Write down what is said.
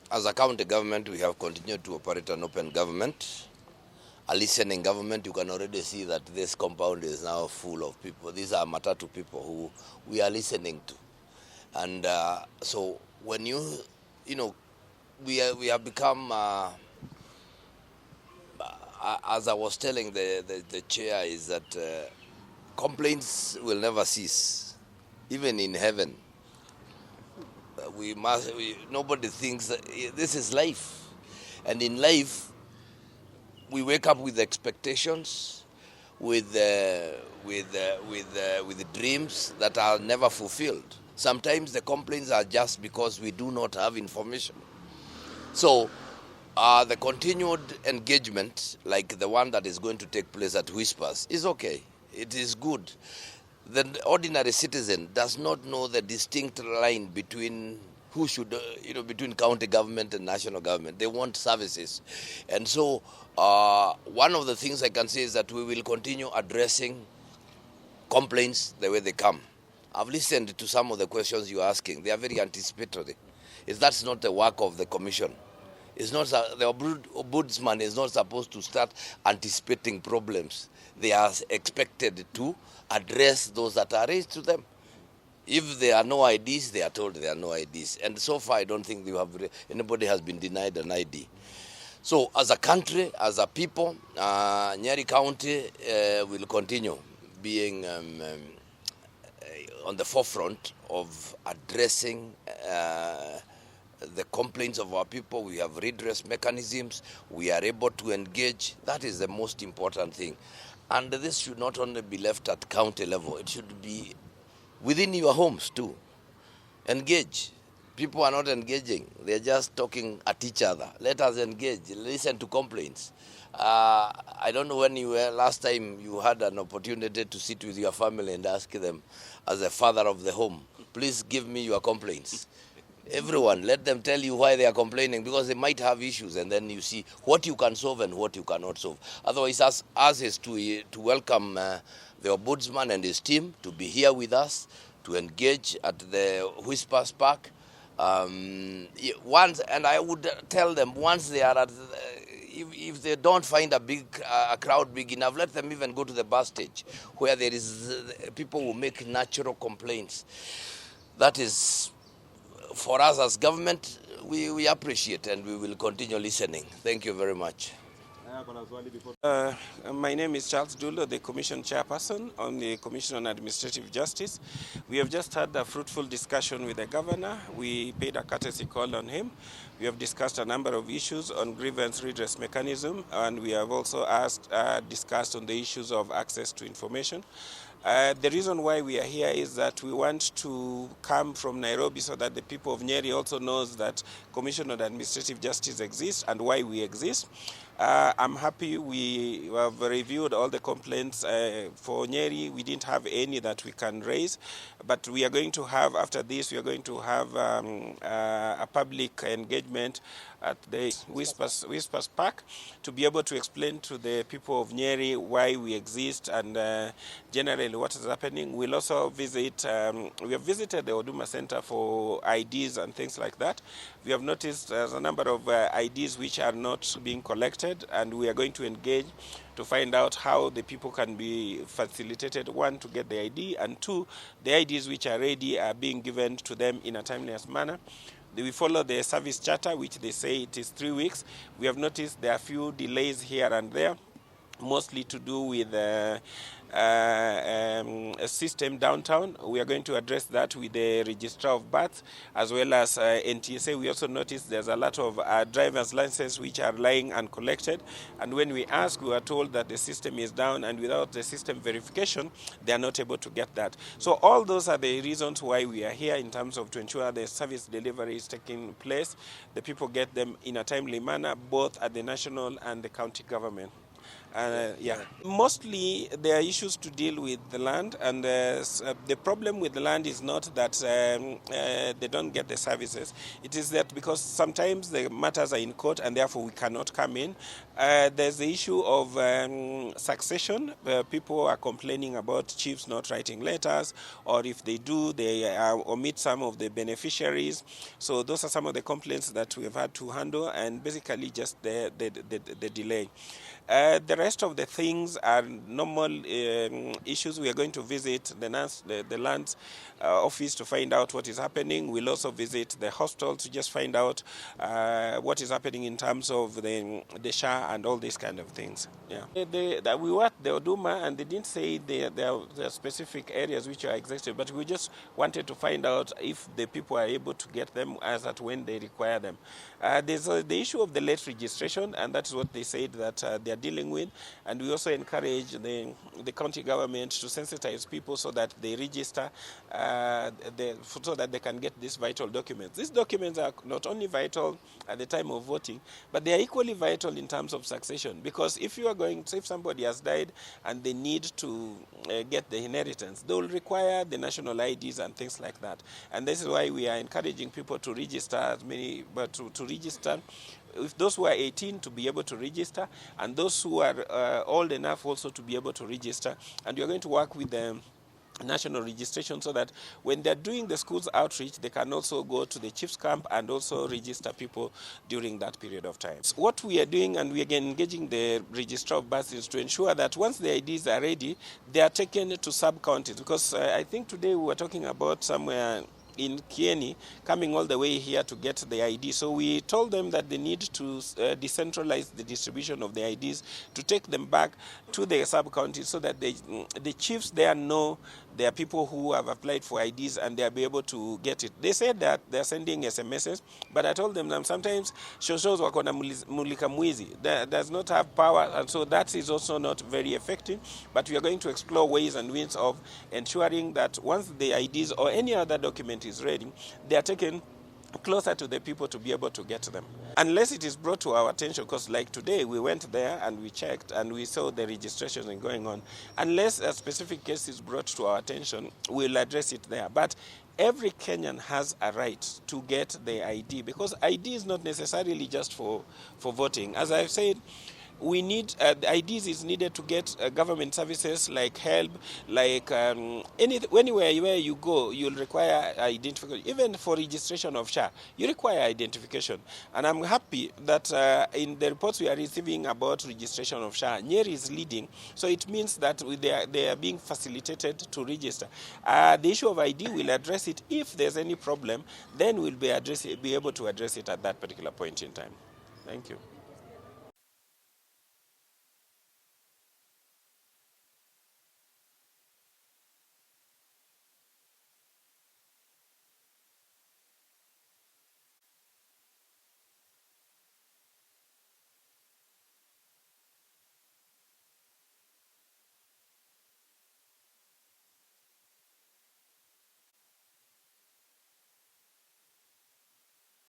As a county government, we have continued to operate an open government, a listening government. You can already see that this compound is now full of people. These are Matatu people who we are listening to. And so when you know, we have become, as I was telling the chair, is that complaints will never cease, even in heaven. Nobody thinks that this is life. And in life, we wake up with expectations, with dreams that are never fulfilled. Sometimes the complaints are just because we do not have information. So the continued engagement, like the one that is going to take place at Whispers, is okay. It is good. The ordinary citizen does not know the distinct line between who should, between county government and national government. They want services. And so one of the things I can say is that we will continue addressing complaints the way they come. I've listened to some of the questions you're asking. They are very anticipatory. That's not the work of the commission. It's not, the ombudsman is not supposed to start anticipating problems. They are expected to address those that are raised to them. If there are no IDs, they are told there are no IDs. And so far, I don't think anybody has been denied an ID. So as a country, as a people, Nyeri County will continue being on the forefront of addressing the complaints of our people. We have redress mechanisms. We are able to engage. That is the most important thing. And this should not only be left at county level. It should be within your homes too. Engage. People are not engaging. They're just talking at each other. Let us engage. Listen to complaints. I don't know when last time you had an opportunity to sit with your family and ask them, as a father of the home, please give me your complaints. Everyone, let them tell you why they are complaining, because they might have issues, and then you see what you can solve and what you cannot solve. Otherwise, us is to welcome the ombudsman and his team to be here with us, to engage at the Whispers Park. And I would tell them, once they are at, if they don't find a crowd big enough, let them even go to the bus stage, where there is people who make natural complaints. That is, for us as government, we appreciate, and we will continue listening. Thank you very much. My name is Charles Dulo, the Commission Chairperson on the Commission on Administrative Justice. We have just had a fruitful discussion with the Governor. We paid a courtesy call on him. We have discussed a number of issues on grievance redress mechanism, and we have also discussed on the issues of access to information. The reason why we are here is that we want to come from Nairobi so that the people of Nyeri also knows that Commission on Administrative Justice exists and why we exist. I'm happy we have reviewed all the complaints. For Nyeri, we didn't have any that we can raise, but we are going to have, after this, we are going to have a public engagement at the Whispers Park to be able to explain to the people of Nyeri why we exist and generally what is happening. We'll also visit, we have visited the Huduma Center for IDs and things like that. We have noticed there's a number of IDs which are not being collected, and we are going to engage to find out how the people can be facilitated, one, to get the ID, and two, the IDs which are ready are being given to them in a timeliest manner. We follow the service charter, which they say it is 3 weeks. We have noticed there are a few delays here and there, mostly to do with a system downtown. We are going to address that with the Registrar of Births as well as NTSA. We also noticed there's a lot of driver's licenses which are lying uncollected, and when we ask, we are told that the system is down, and without the system verification, they are not able to get that. So all those are the reasons why we are here, in terms of to ensure the service delivery is taking place, the people get them in a timely manner, both at the national and the county government. Yeah. Mostly there are issues to deal with the land, and the problem with the land is not that they don't get the services. It is that because sometimes the matters are in court and therefore we cannot come in. There's the issue of succession. People are complaining about chiefs not writing letters, or if they do, they omit some of the beneficiaries. So those are some of the complaints that we've had to handle, and basically just the delay. The rest of the things are normal issues. We are going to visit the land office to find out what is happening. We'll also visit the hospital to just find out what is happening in terms of the SHA and all these kind of things. Yeah. We were at the Oduma, and they didn't say there are specific areas which are exhausted, but we just wanted to find out if the people are able to get them as at when they require them. There's the issue of the late registration, and that is what they said that they are dealing with. And we also encourage the county government to sensitize people so that they register, so that they can get these vital documents. These documents are not only vital at the time of voting, but they are equally vital in terms of succession. Because if you are going, say if somebody has died and they need to get the inheritance, they will require the national IDs and things like that. And this is why we are encouraging people to register as many, but to register, if those who are 18 to be able to register, and those who are old enough also to be able to register. And we are going to work with them national registration so that when they're doing the schools outreach, they can also go to the chief's camp and also register people during that period of time. So what we are doing, and we are engaging the registrar of births, is to ensure that once the IDs are ready, they are taken to sub-counties. Because I think today we were talking about somewhere in Kieni coming all the way here to get the ID. So we told them that they need to decentralize the distribution of the IDs, to take them back to the sub-counties so that the chiefs there know there are people who have applied for IDs and they'll be able to get it. They said that they're sending SMSs, but I told them that sometimes shows wako na mulika mwizi does not have power, and so that is also not very effective. But we are going to explore ways and means of ensuring that once the IDs or any other document is ready, they are taken closer to the people to be able to get them. Unless it is brought to our attention, because like today we went there and we checked and we saw the registration going on. Unless a specific case is brought to our attention, we'll address it there. But every Kenyan has a right to get the ID, because ID is not necessarily just for voting. As I've said, we need the IDs is needed to get government services like help, like anywhere where you go, you'll require identification. Even for registration of SHA, you require identification. And I'm happy that in the reports we are receiving about registration of SHA, Nyeri is leading. So it means that they are being facilitated to register. The issue of ID, will address it. If there's any problem, then we'll be able to address it at that particular point in time. Thank you.